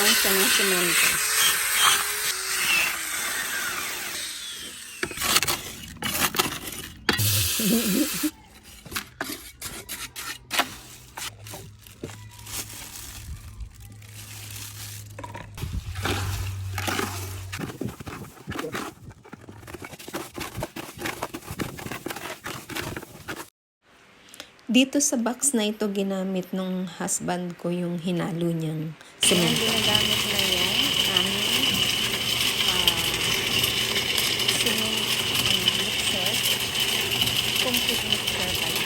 lang siya ng semento. Dito sa box na ito, ginamit nung husband ko yung hinalo niyang semento. Ginagamit na yung aming cement mixer. Complete mixer pala.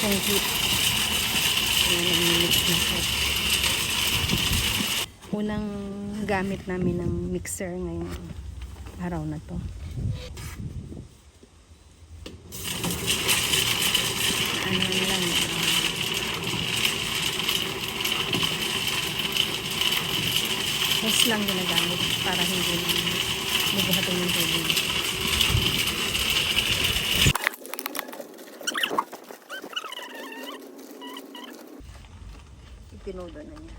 Complete. Mix na siya. Unang gamit namin ng mixer ngayong araw na to. Ano lang, hose lang ginagamit para hindi mabuhatin ng tubig. Ipinodo na niya.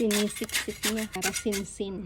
Sinisiksik niya para sinsin.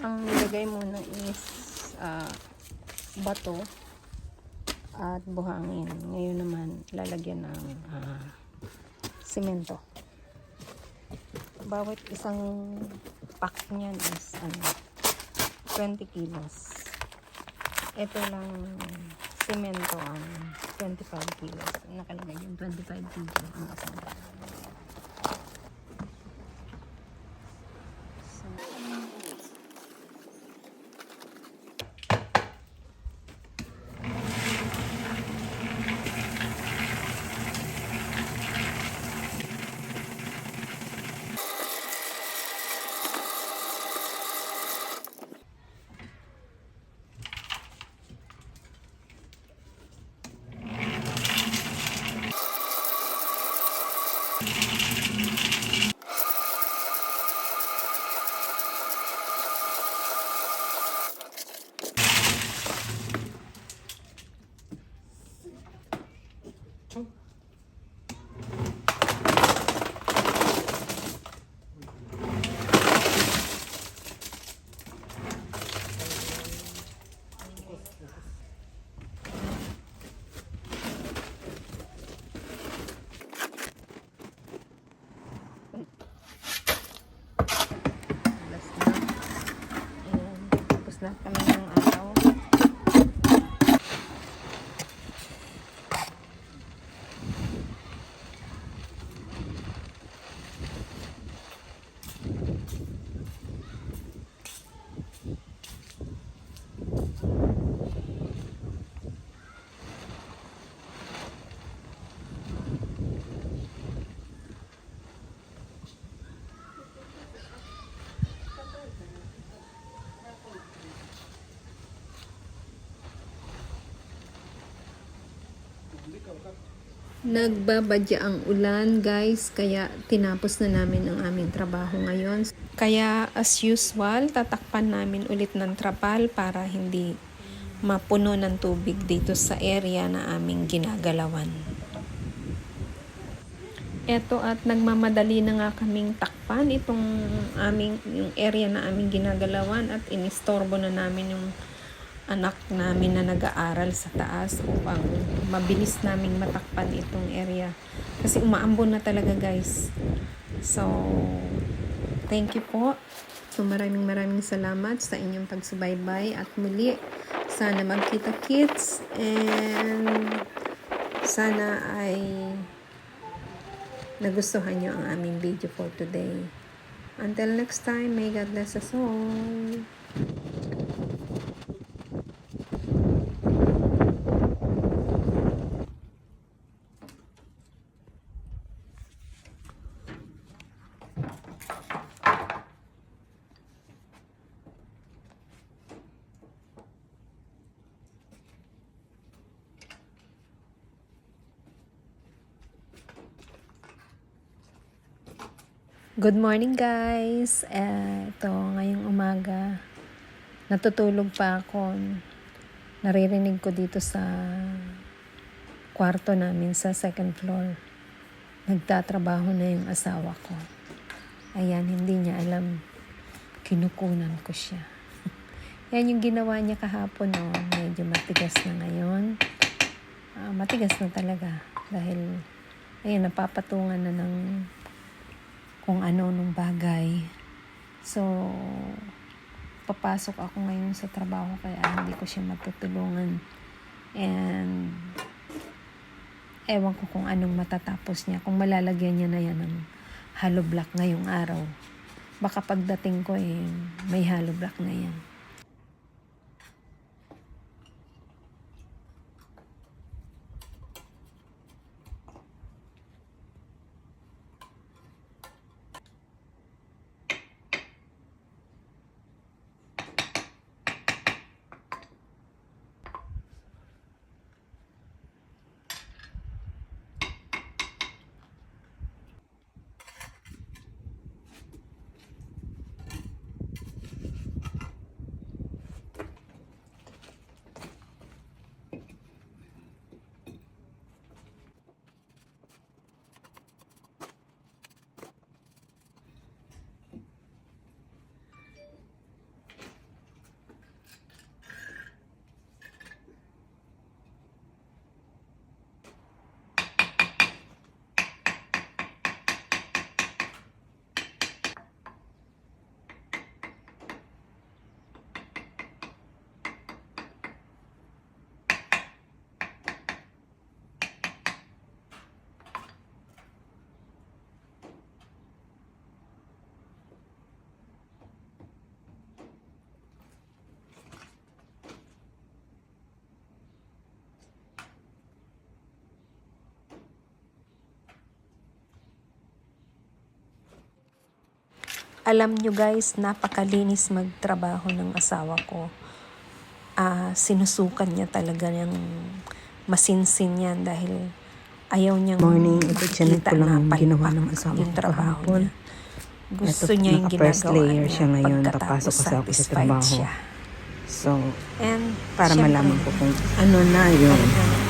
Ang nilagay muna is bato at buhangin. Ngayon naman lalagyan ng semento. Bawat isang pack niyan is 20 kilos. Ito lang semento ang 25 kilos. Nakalagay yung 25 kilos ang isang pack. Na kami ng araw. Nagbabadya ang ulan, guys, kaya tinapos na namin ang aming trabaho ngayon. Kaya as usual, tatakpan namin ulit ng trapal para hindi mapuno ng tubig dito sa area na aming ginagalawan. Eto, at nagmamadali na nga kaming takpan itong yung area na aming ginagalawan at inistorbo na namin yung anak namin na nag-aaral sa taas upang mabilis naming matakpan itong area kasi umaambon na talaga, guys. So thank you po So maraming salamat sa inyong pagsubaybay at muli sana magkita-kits and sana ay nagustuhan nyo ang aming video for today. Until next time, may God bless us all. Good morning guys! Ito, ngayong umaga, natutulog pa ako. Naririnig ko dito sa kwarto namin sa second floor. Nagtatrabaho na yung asawa ko. Ayan, hindi niya alam. Kinukunan ko siya. Yan yung ginawa niya kahapon. Oh. Medyo matigas na ngayon. Matigas na talaga. Dahil, ayun, napapatungan na ng kung ano nung bagay. So, papasok ako ngayon sa trabaho kaya hindi ko siya matutulungan. And, ewan ko kung anong matatapos niya. Kung malalagyan niya na yan ng hollow block ngayong araw. Baka pagdating ko may hollow block na yan. Alam nyo guys, napakalinis magtrabaho ng asawa ko. Sinusukan niya talaga yung masinsin yan dahil ayaw niyang makikita na ginawa ng asawa yung ko trabaho kahapon. niya. Gusto niya yung First ginagawa layer niya siya ngayon, pagkatapos papasok kasi ako sa satisfied trabaho. siya. So, And para syempre, malaman ko kung ano na yun.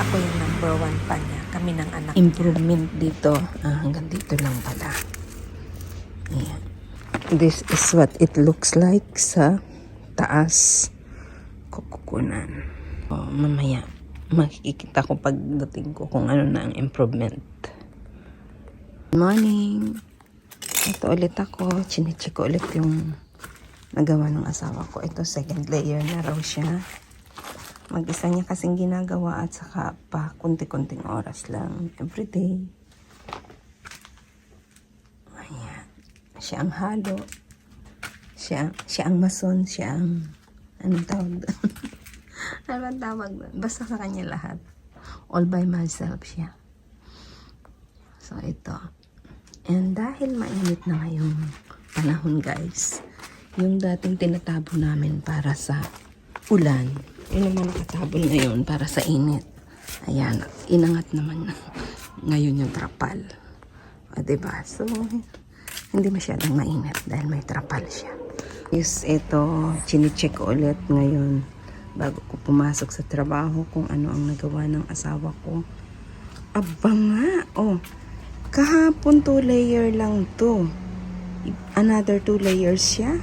Ako yung number one pa niya. Kami ng anak Improvement dito. Hanggang dito lang pala. Ayan. This is what it looks like sa taas. Kukunan. Mamaya, makikita ko pagdating ko kung ano na ang improvement. Good morning. Ito ulit ako. Chinicheck ko ulit yung nagawa ng asawa ko. Ito second layer na raw siya. Mag-isa niya kasing ginagawa at saka pa kunti-kunting oras lang everyday. Ayan. Siya ang halo. Siya ang mason. Siya ang anong tawag doon? Anong tawag doon? Basta sa kanya lahat. All by myself siya. So ito. And dahil mainit na ngayong panahon guys, yung dating tinatabo namin para sa ulan, yun naman nakatabon ngayon para sa init. Ayan, inangat naman ngayon yung trapal. O diba? So, hindi masyadong mainit dahil may trapal siya. Yes, ito, chine-check ko ulit ngayon bago ko pumasok sa trabaho kung ano ang nagawa ng asawa ko. Aba nga, oh, kahapon 2 layer lang to. Another 2 layers siya.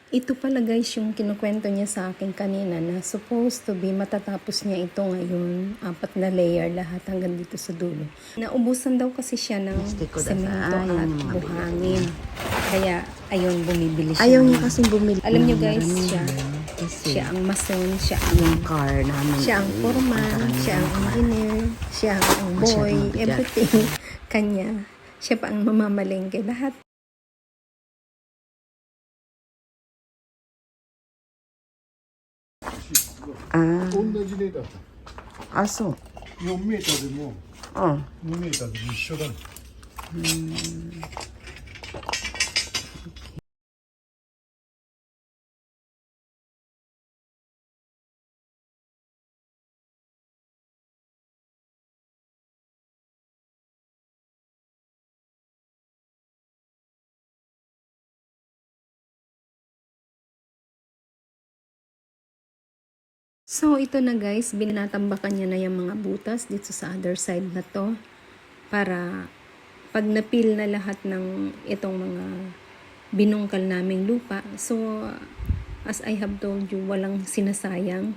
Ito pala guys yung kinukwento niya sa akin kanina na supposed to be matatapos niya ito ngayon. 4 na layer lahat hanggang dito sa dulo. Naubusan daw kasi siya ng semento at buhangin. Kaya ayun, bumibili siya. Ayaw niya kasing bumili. Alam niyo guys, Kasi siya ang mason, siya yung ang car namin. siya ang foreman, siya ang engineer, siya ang boy, Masyadong bigat. everything. Kanya. Siya pa ang mamamalengke. Lahat. Ah, 同じ値だったあ、そう。 4メーターでもうん。 2メーターでも一緒だもん So, ito na guys, binatambakan niya na yung mga butas dito sa other side na to para pag napil na lahat ng itong mga binungkal naming lupa. So, as I have told you, walang sinasayang.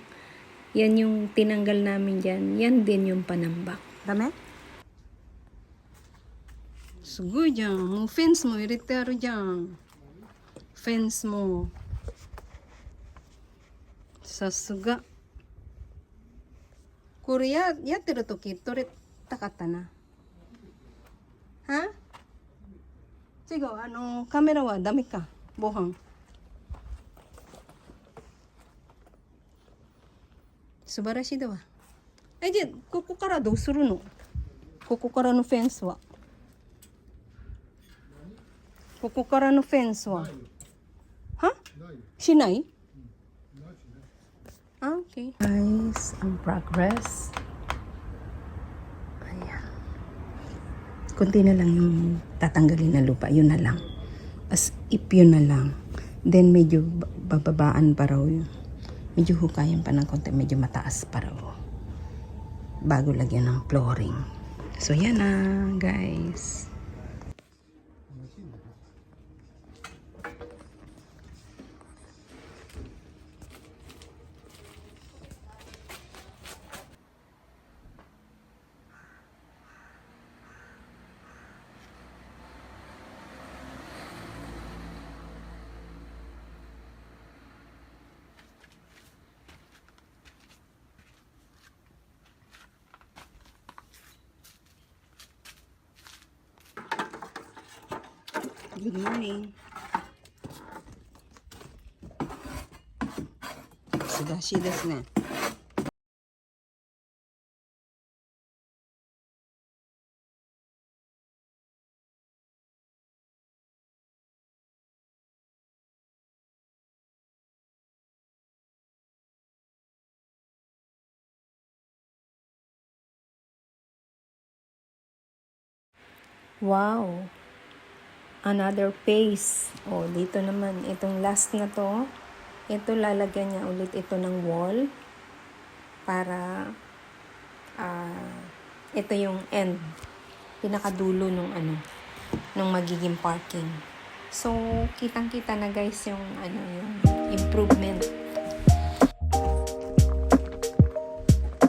Yan yung tinanggal namin dyan. Yan din yung panambak. ダメすごいじゃん。もうフェンスも入れてあるじゃん。フェンスも。さすが。これやってる時撮れたかったな。は違う、カメラはダメか。防犯。素晴らしいだわ。じゃあ、ここからどうするの？ここからのフェンスは。ここからのフェンスは。は？しない？Ah, okay. Guys, ang progress. Ayan. Kunti na lang yung tatanggalin na lupa. Yun na lang. As if yun na lang. Then medyo bababaan pa raw yun. Medyo hukayan pa ng konti. Medyo mataas pa raw. Bago lagyan ng flooring. So yan na, guys. Good morning. 素晴らしいですね。Wow! Another phase. Oh, dito naman, itong last na to, ito lalagyan niya ulit ito ng wall para ito yung end, pinakadulo nung nung magiging parking. So, kitang-kita na guys yung yung improvement.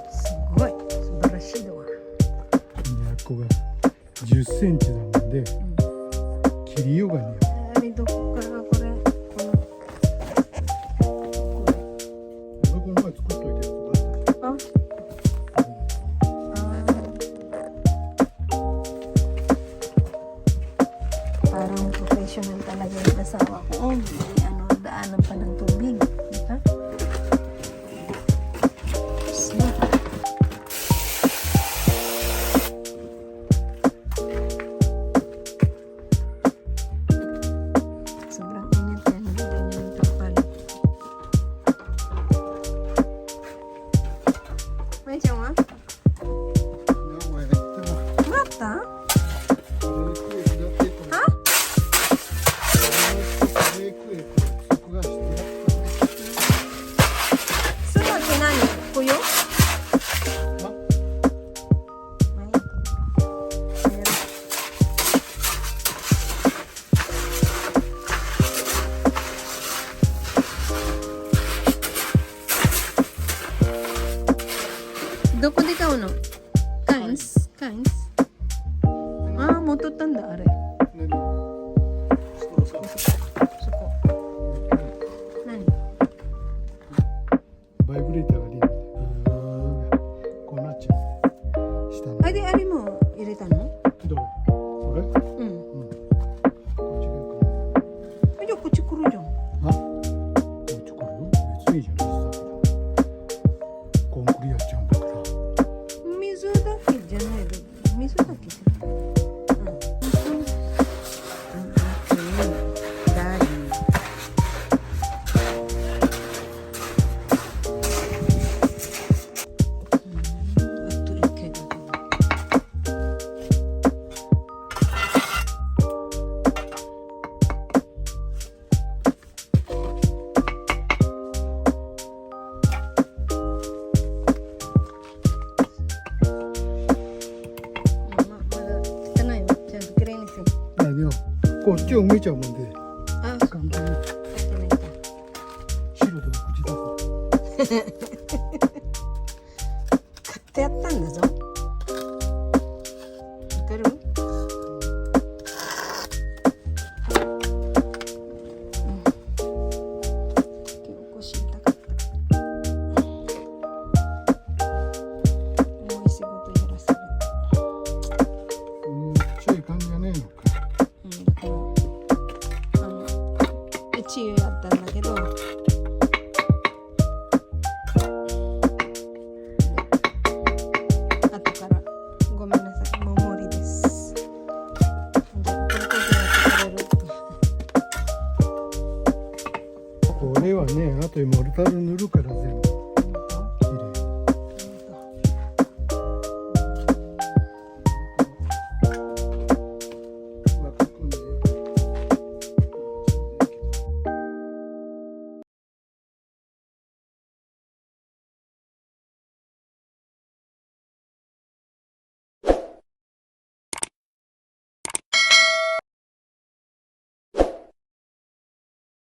Sugoi. Subarashii da wa. ここが10センチなので、切りようがねどこからこれ？この前作っといてるとかあったでしょ Parang professional talaga yung asawa ko. Oh, may daanan pa ng tubig. Diba? Snap. Sobrang init yan. Nilagyan niya ng trapal. May siya nga? 名古屋行っても Mata? メイク液だってと思うメイク液不足がしてなんだあれ。何そうそうそこ。何？バイブレーターが出るんでこうなっちゃう下のあれであれも入れたの？どれこれうん。こっちがいいかじゃあこっち来るじゃん。なあこっち来るよ別にいいじゃん水だからコンクリやっちゃうんだから水だけじゃないで、水だけじゃない。うん。ダディ。あっとるけど。まだ汚いよ。ちゃんときれいにせ。あでもこっちを向いちゃうもんであ、簡単にやってないか。白とか口出す買ってやったんだぞ。わかる？結構腰痛かった。重い仕事やらされた。そういう感じじゃねえのかだから一応やったんだけど。後からごめんなさい、もう無理です。じゃあこれこそやってくれるって。これはねあとでモルタル塗るから